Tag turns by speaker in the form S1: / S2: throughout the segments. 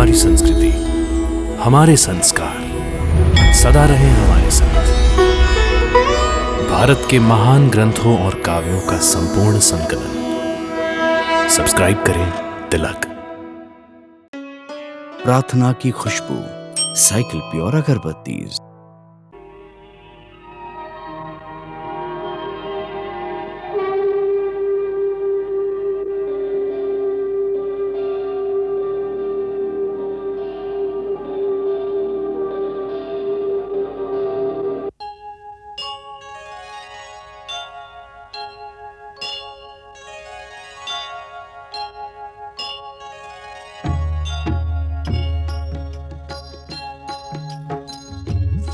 S1: हमारी संस्कृति, हमारे संस्कार सदा रहे हमारे साथ। भारत के महान ग्रंथों और काव्यों का संपूर्ण संकलन। सब्सक्राइब करें तिलक।
S2: प्रार्थना की खुशबू, साइकिल प्योर अगरबत्ती।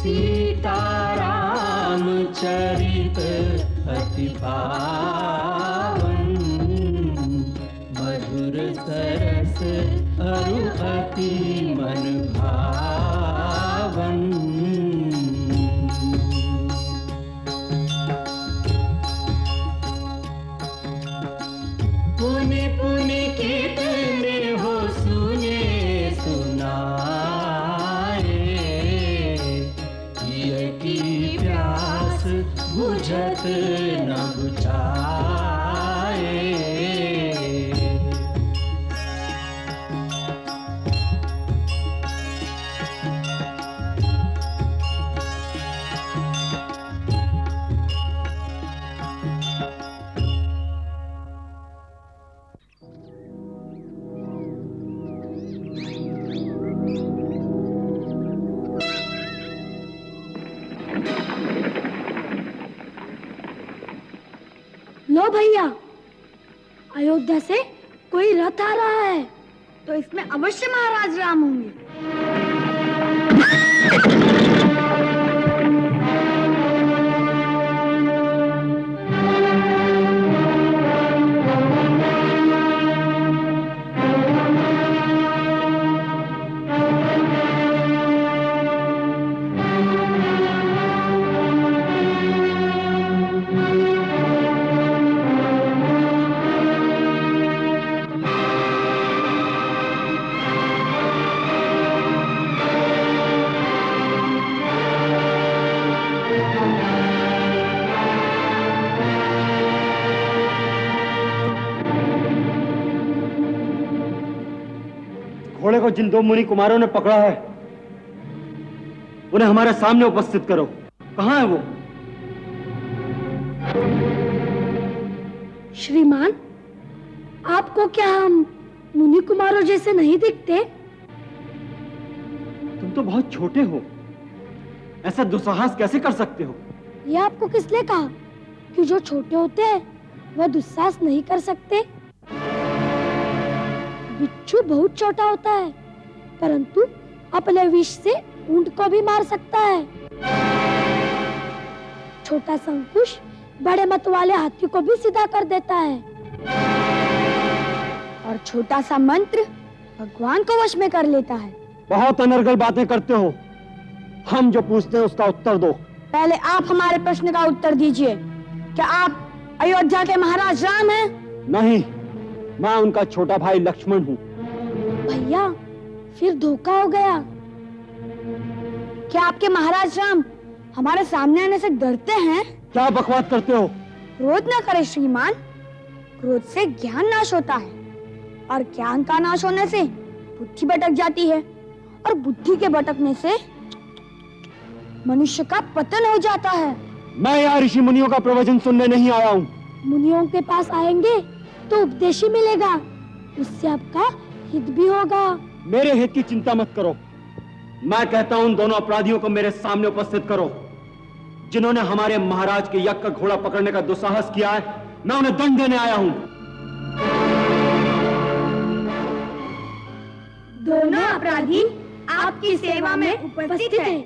S3: सीताराम चरित अति पावन, मधुर सरस अरु अति मन भावन। पुनि पुनि कितने हो सुने सुनाए, की प्यास बुझत न बुझाए।
S4: लो भैया, अयोध्या से कोई रथ आ रहा है, तो इसमें अवश्य महाराज राम होंगे।
S5: घोड़े को जिन दो मुनि कुमारों ने पकड़ा है, उन्हें हमारे सामने उपस्थित करो। कहां है वो?
S4: श्रीमान, आपको क्या हम मुनि कुमारों जैसे नहीं दिखते?
S5: तुम तो बहुत छोटे हो, ऐसा दुस्साहस कैसे कर सकते हो?
S4: ये आपको किसने कहा कि जो छोटे होते हैं वह दुस्साहस नहीं कर सकते? बिच्छू बहुत छोटा होता है, परंतु अपने विष से ऊंट को भी मार सकता है। छोटा संकुश बड़े मत वाले हाथी को भी सीधा कर देता है, और छोटा सा मंत्र भगवान को वश में कर लेता है।
S5: बहुत अनर्गल बातें करते हो। हम जो पूछते हैं उसका उत्तर दो।
S4: पहले आप हमारे प्रश्न का उत्तर दीजिए। क्या आप अयोध्या के महाराज राम हैं?
S5: नहीं, मैं उनका छोटा भाई लक्ष्मण हूँ।
S4: भैया, फिर धोखा हो गया। क्या आपके महाराज राम हमारे सामने आने से डरते हैं?
S5: क्या बकवास करते हो?
S4: क्रोध न करे श्रीमान, क्रोध से ज्ञान नाश होता है, और ज्ञान का नाश होने से बुद्धि भटक जाती है, और बुद्धि के भटकने से मनुष्य का पतन हो जाता है।
S5: मैं यहाँ ऋषि मुनियों का प्रवचन सुनने नहीं आया हूँ।
S4: मुनियों के पास आएंगे तो उपदेश ही मिलेगा, उससे आपका हित भी होगा।
S5: मेरे हित की चिंता मत करो। मैं कहता हूँ दोनों अपराधियों को मेरे सामने उपस्थित करो, जिन्होंने हमारे महाराज के यज्ञ का घोड़ा पकड़ने का दुस्साहस किया है। मैं उन्हें दंड देने आया हूँ।
S4: दोनों अपराधी आपकी सेवा में उपस्थित हैं।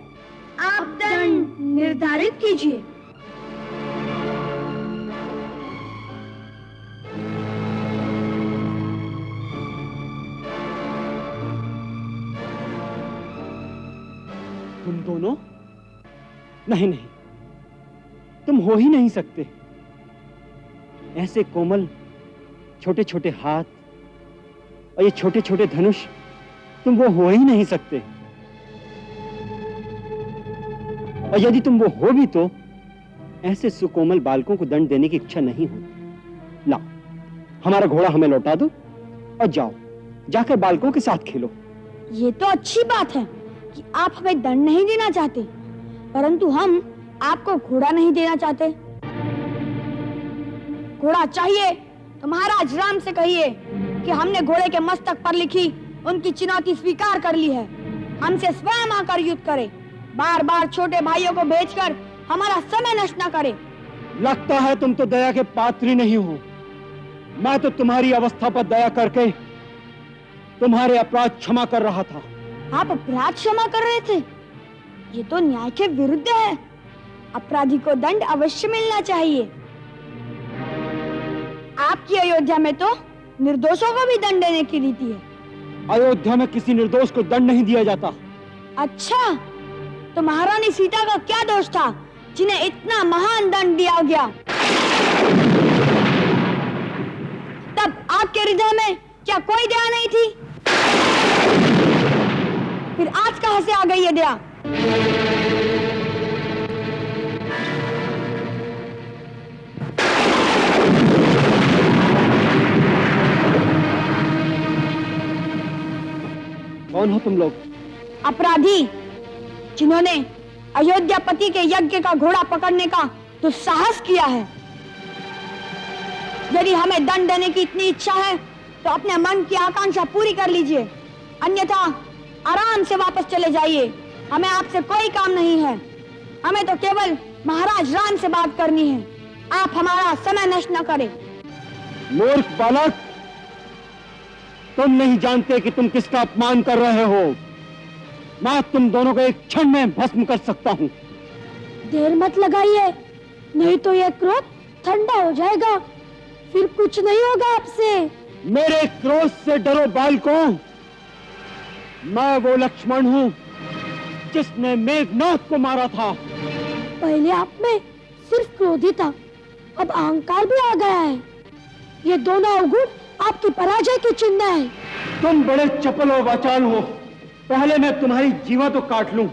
S4: आप दंड निर्धारित कीजिए।
S5: तुम दोनों? नहीं नहीं, तुम हो ही नहीं सकते। ऐसे कोमल छोटे छोटे हाथ और ये छोटे छोटे धनुष तुम वो हो ही नहीं सकते, और यदि तुम वो हो भी तो ऐसे सुकोमल बालकों को दंड देने की इच्छा नहीं होती। ला, हमारा घोड़ा हमें लौटा दो और जाओ, जाकर बालकों के साथ खेलो।
S4: ये तो अच्छी बात है कि आप हमें दंड नहीं देना चाहते, परंतु हम आपको घोड़ा नहीं देना चाहते। घोड़ा चाहिए तो महाराज राम से कहिए कि हमने घोड़े के मस्तक पर लिखी उनकी चुनौती स्वीकार कर ली है। हमसे स्वयं आकर युद्ध करे, बार बार छोटे भाइयों को भेजकर हमारा समय नष्ट न करे।
S5: लगता है तुम तो दया के पात्र ही नहीं हो। मैं तो तुम्हारी अवस्था पर दया करके तुम्हारे अपराध क्षमा कर रहा था।
S4: आप अपराध क्षमा कर रहे थे? ये तो न्याय के विरुद्ध है। अपराधी को दंड अवश्य मिलना चाहिए। आपकी अयोध्या में तो निर्दोषों को भी दंड देने की रीति है।
S5: अयोध्या में किसी निर्दोष को दंड नहीं दिया जाता।
S4: अच्छा, तो महारानी सीता का क्या दोष था जिन्हें इतना महान दंड दिया गया? तब आपके हृदय में क्या कोई दया नहीं थी? फिर आज कहां से आ गई ये दया?
S5: कौन हो तुम लोग?
S4: अपराधी जिन्होंने अयोध्यापति के यज्ञ का घोड़ा पकड़ने का दुस्साहस किया है। यदि हमें दंड देने की इतनी इच्छा है तो अपने मन की आकांक्षा पूरी कर लीजिए, अन्यथा आराम से वापस चले जाइए। हमें आपसे कोई काम नहीं है। हमें तो केवल महाराज राम से बात करनी है। आप हमारा समय नष्ट न करें।
S5: मूर्ख बालक, तुम नहीं जानते कि तुम किसका अपमान कर रहे हो। मैं तुम दोनों को एक क्षण में भस्म कर सकता हूँ।
S4: देर मत लगाइए, नहीं तो यह क्रोध ठंडा हो जाएगा, फिर कुछ नहीं होगा आपसे।
S5: मेरे क्रोध से डरो बालकों। मैं वो लक्ष्मण हूँ जिसने मेघनाथ को मारा था।
S4: पहले आप में सिर्फ क्रोध ही था, अब अहंकार भी आ गया है। ये दोनों अवगुण आपकी पराजय की चिन्ह है।
S5: तुम बड़े चपल और वाचाल हो। पहले मैं तुम्हारी जीवा तो काट लूं।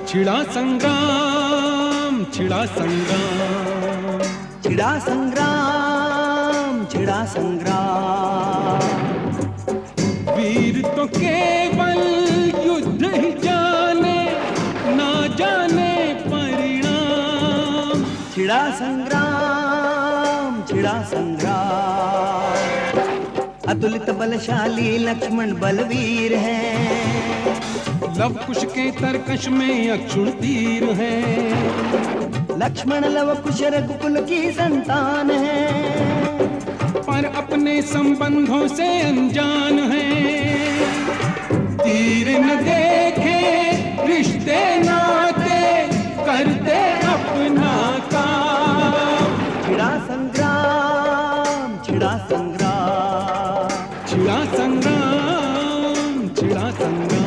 S6: छिड़ा संग्राम, छिड़ा संग्राम,
S7: छिड़ा संग्राम, छिड़ा संग्राम।
S6: वीर तो केवल युद्ध ही जाने, ना जाने परिणाम।
S7: छिड़ा संग्राम, छिड़ा संग्राम। अतुलित बलशाली लक्ष्मण बलवीर है।
S6: लव कुश के तरकश में अक्षुण तीर है।
S7: लक्ष्मण लव कुश रघुकुल की संतान है,
S6: पर अपने संबंधों से अनजान है। तीर न देखे रिश्ते नाते, करते अपना काम।
S7: छिड़ा संग्राम, छिड़ा संग्राम।
S6: छिड़ा संग्राम, छिड़ा संग्राम।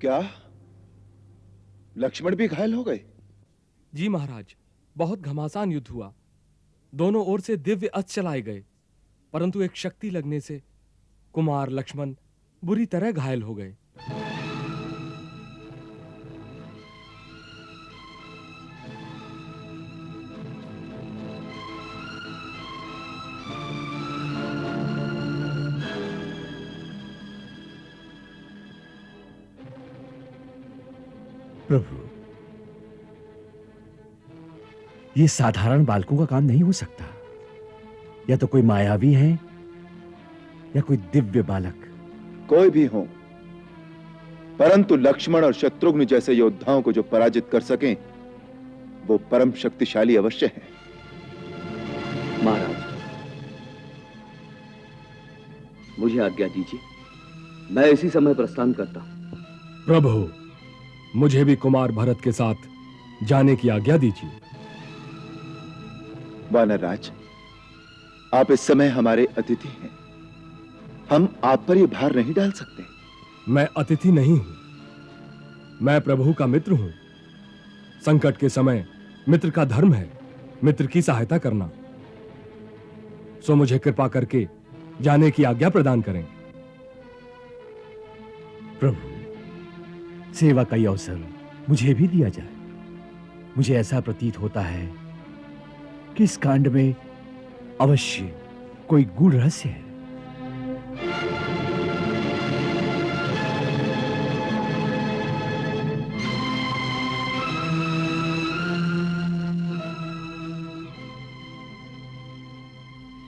S8: क्या लक्ष्मण भी घायल हो गए?
S9: जी महाराज, बहुत घमासान युद्ध हुआ। दोनों ओर से दिव्य अस्त्र चलाए गए, परंतु एक शक्ति लगने से कुमार लक्ष्मण बुरी तरह घायल हो गए।
S2: प्रभु, ये साधारण बालकों का काम नहीं हो सकता। या तो कोई मायावी है या कोई दिव्य बालक।
S8: कोई भी हो, परंतु लक्ष्मण और शत्रुघ्न जैसे योद्धाओं को जो पराजित कर सकें, वो परम शक्तिशाली अवश्य हैं।
S10: महाराज, मुझे आज्ञा दीजिए, मैं इसी समय प्रस्थान करता हूं।
S9: प्रभु, मुझे भी कुमार भरत के साथ जाने की आज्ञा दीजिए।
S8: वानरराज, आप इस समय हमारे अतिथि हैं। हम आप पर यह भार नहीं डाल सकते।
S9: मैं अतिथि नहीं हूं, मैं प्रभु का मित्र हूं। संकट के समय मित्र का धर्म है मित्र की सहायता करना। सो मुझे कृपा करके जाने की आज्ञा प्रदान करें।
S2: प्रभु, सेवा का ये अवसर मुझे भी दिया जाए। मुझे ऐसा प्रतीत होता है कि इस कांड में अवश्य कोई गूढ़ रहस्य है।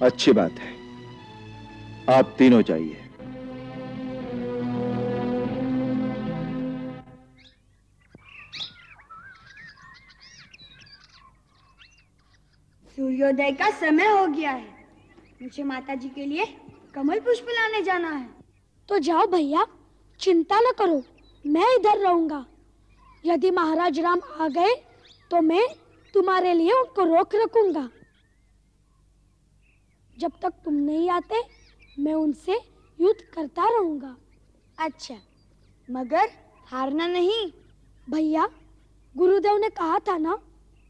S8: अच्छी बात है, आप तीनों जाइए।
S4: सूर्योदय का समय हो गया है। मुझे माता जी के लिए कमल पुष्प लाने जाना है।
S11: तो जाओ भैया, चिंता न करो, मैं इधर रहूंगा। यदि महाराज राम आ गए तो मैं तुम्हारे लिए उनको रोक रखूंगा। जब तक तुम नहीं आते मैं उनसे युद्ध करता रहूंगा।
S4: अच्छा, मगर हारना नहीं।
S11: भैया, गुरुदेव ने कहा था ना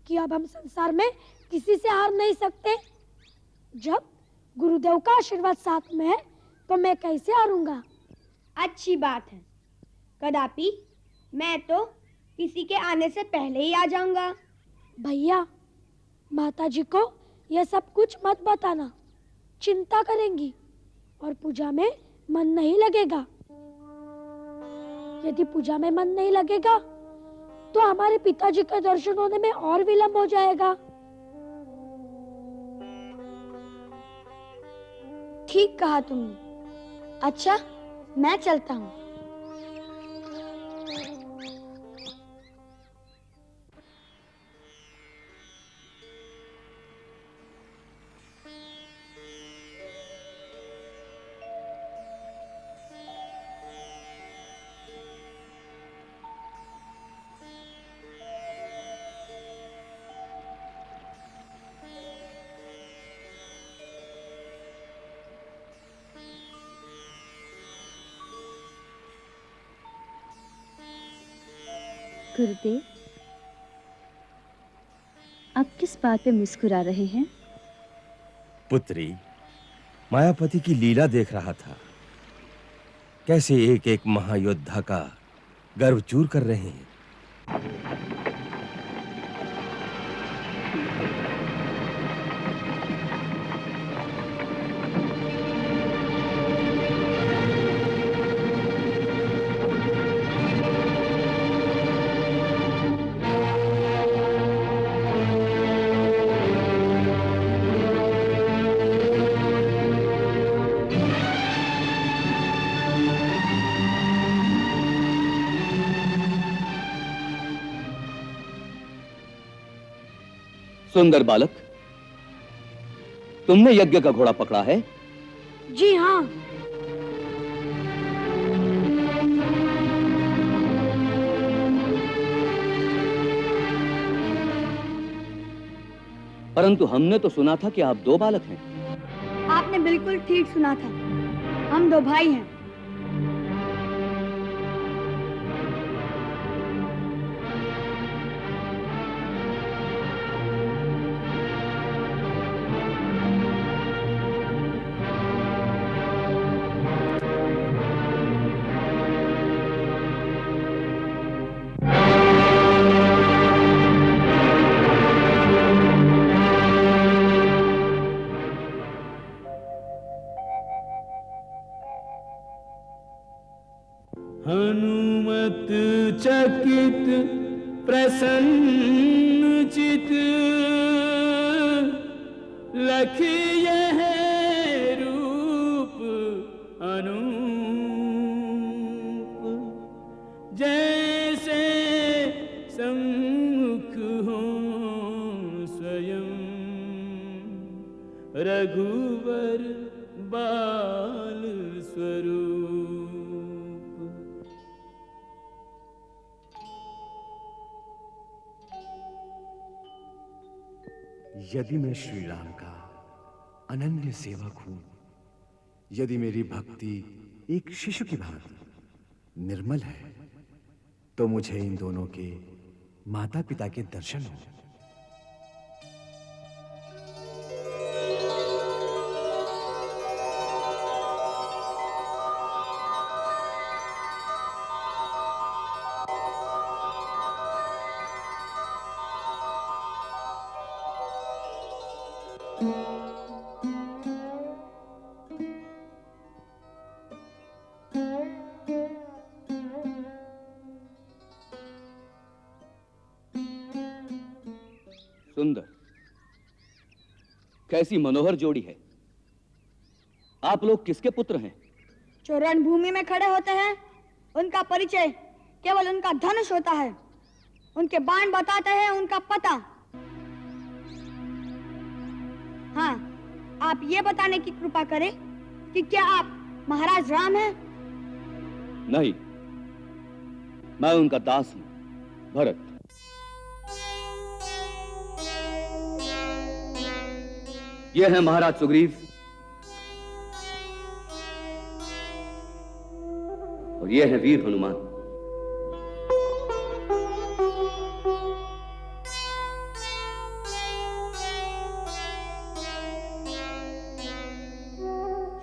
S11: कि अब हम संसार में किसी से हार नहीं सकते। जब गुरुदेव का आशीर्वाद साथ में है तो मैं कैसे हारूंगा।
S4: अच्छी बात है, कदापि मैं तो किसी के आने से पहले ही आ जाऊंगा।
S11: भैया, माता जी को यह सब कुछ मत बताना, चिंता करेंगी और पूजा में मन नहीं लगेगा। यदि पूजा में मन नहीं लगेगा तो हमारे पिताजी का दर्शन होने में और विलंब हो जाएगा।
S4: ठीक कहा तुमने। अच्छा, मैं चलता हूँ।
S12: गुरुदेव, आप किस बात पे मुस्कुरा रहे हैं?
S2: पुत्री, मायापति की लीला देख रहा था। कैसे एक एक महायोद्धा का गर्व चूर कर रहे हैं।
S10: सुंदर बालक, तुमने यज्ञ का घोड़ा पकड़ा है?
S11: जी हाँ।
S10: परंतु हमने तो सुना था कि आप दो बालक हैं।
S4: आपने बिल्कुल ठीक सुना था, हम दो भाई हैं।
S3: प्रसन्न चित लखिए है रूप अनूप, जैसे सम्मुख हो स्वयं रघुवर बाल स्वरूप।
S2: यदि मैं श्री राम का अनन्य सेवक हूं, यदि मेरी भक्ति एक शिशु की भांति निर्मल है, तो मुझे इन दोनों के माता पिता के दर्शन हो।
S10: सुंदर, कैसी मनोहर जोड़ी है। आप लोग किसके पुत्र हैं?
S4: जो रणभूमि में खड़े होते हैं, उनका परिचय केवल उनका धनुष होता है। उनके बाण बताते हैं उनका पता। हाँ, आप ये बताने की कृपा करें कि क्या आप महाराज राम हैं?
S10: नहीं, मैं उनका दास हूं, भरत। ये है महाराज सुग्रीव और ये है वीर हनुमान।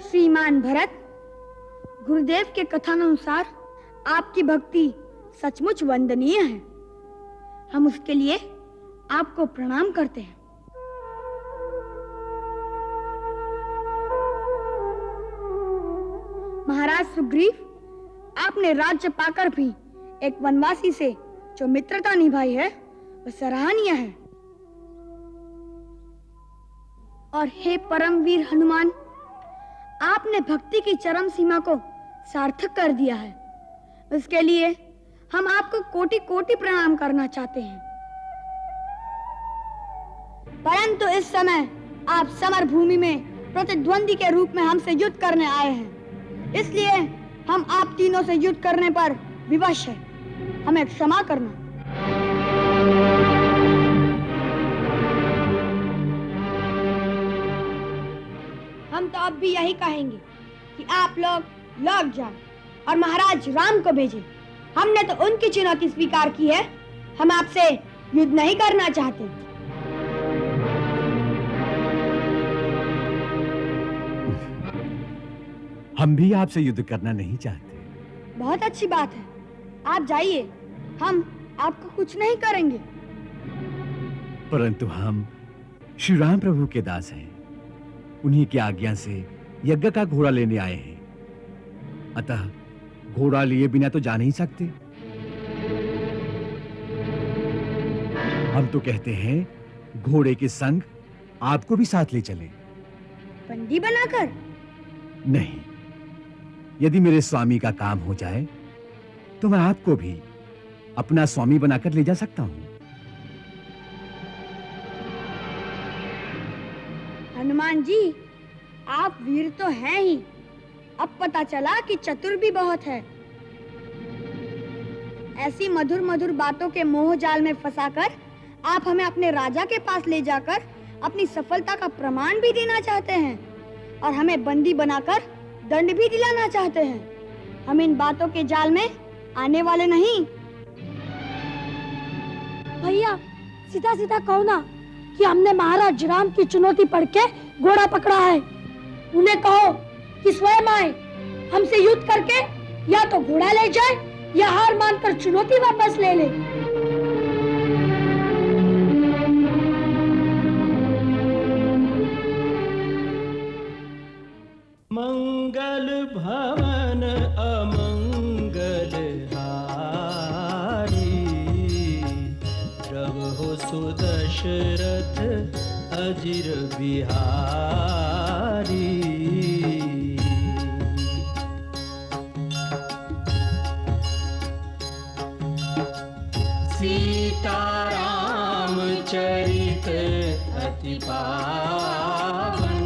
S4: श्रीमान भरत, गुरुदेव के कथनानुसार आपकी भक्ति सचमुच वंदनीय है। हम उसके लिए आपको प्रणाम करते हैं। महाराज सुग्रीव, आपने राज्य पाकर भी एक वनवासी से जो मित्रता निभाई है, वह सराहनीय है। और हे परमवीर हनुमान, आपने भक्ति की चरम सीमा को सार्थक कर दिया है। उसके लिए हम आपको कोटि कोटि प्रणाम करना चाहते हैं। परंतु इस समय आप समर भूमि में प्रतिद्वंदी के रूप में हमसे युद्ध करने आए हैं, इसलिए हम आप तीनों से युद्ध करने पर विवश हैं। हमें क्षमा करना। हम तो अब भी यही कहेंगे कि आप लोग लौट जाएं और महाराज राम को भेजें। हमने तो उनकी चुनौती स्वीकार की है, हम आपसे युद्ध नहीं करना चाहते।
S2: हम भी आपसे युद्ध करना नहीं चाहते।
S4: बहुत अच्छी बात है, आप जाइए, हम आपको कुछ नहीं करेंगे।
S2: परंतु हम श्री राम प्रभु के दास हैं। उन्हीं की आज्ञा से यज्ञ का घोड़ा लेने आए हैं, अतः घोड़ा लिए बिना तो जा नहीं सकते। हम तो कहते हैं घोड़े के संग आपको भी साथ ले चलें।
S4: बंदी बनाकर?
S2: नहीं, यदि मेरे स्वामी का काम हो जाए तो मैं आपको भी अपना स्वामी बनाकर ले जा सकता हूं।
S4: हनुमान जी, आप वीर तो हैं ही, अब पता चला कि चतुर भी बहुत है। ऐसी मधुर मधुर बातों के मोह जाल में फंसाकर आप हमें अपने राजा के पास ले जाकर अपनी सफलता का प्रमाण भी देना चाहते हैं और हमें बंदी बनाकर दंड भी दिलाना चाहते हैं। हम इन बातों के जाल में आने वाले नहीं।
S11: भैया, सीधा सीधा कहो ना कि हमने महाराज राम की चुनौती पढ़ के घोड़ा पकड़ा है। उन्हें कहो कि स्वयं आए, हमसे युद्ध करके या तो घोड़ा ले जाए या हार मानकर चुनौती वापस ले ले।
S3: मंगल भवन अमंगल हारी, सुदशरथ अजिर बिहारी। सीताराम चरित अति पावन,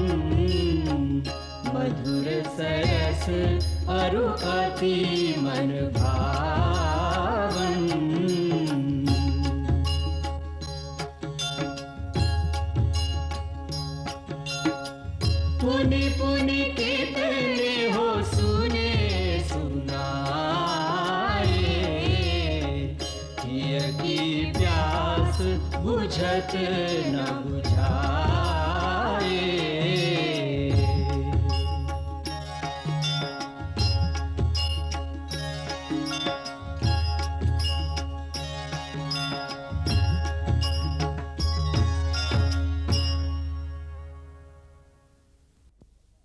S3: मधुर सरस अरु अति मन भावन। पुनि पुनि कितने हो सुने सुनाए, हिय की प्यास बुझत न बुझाए।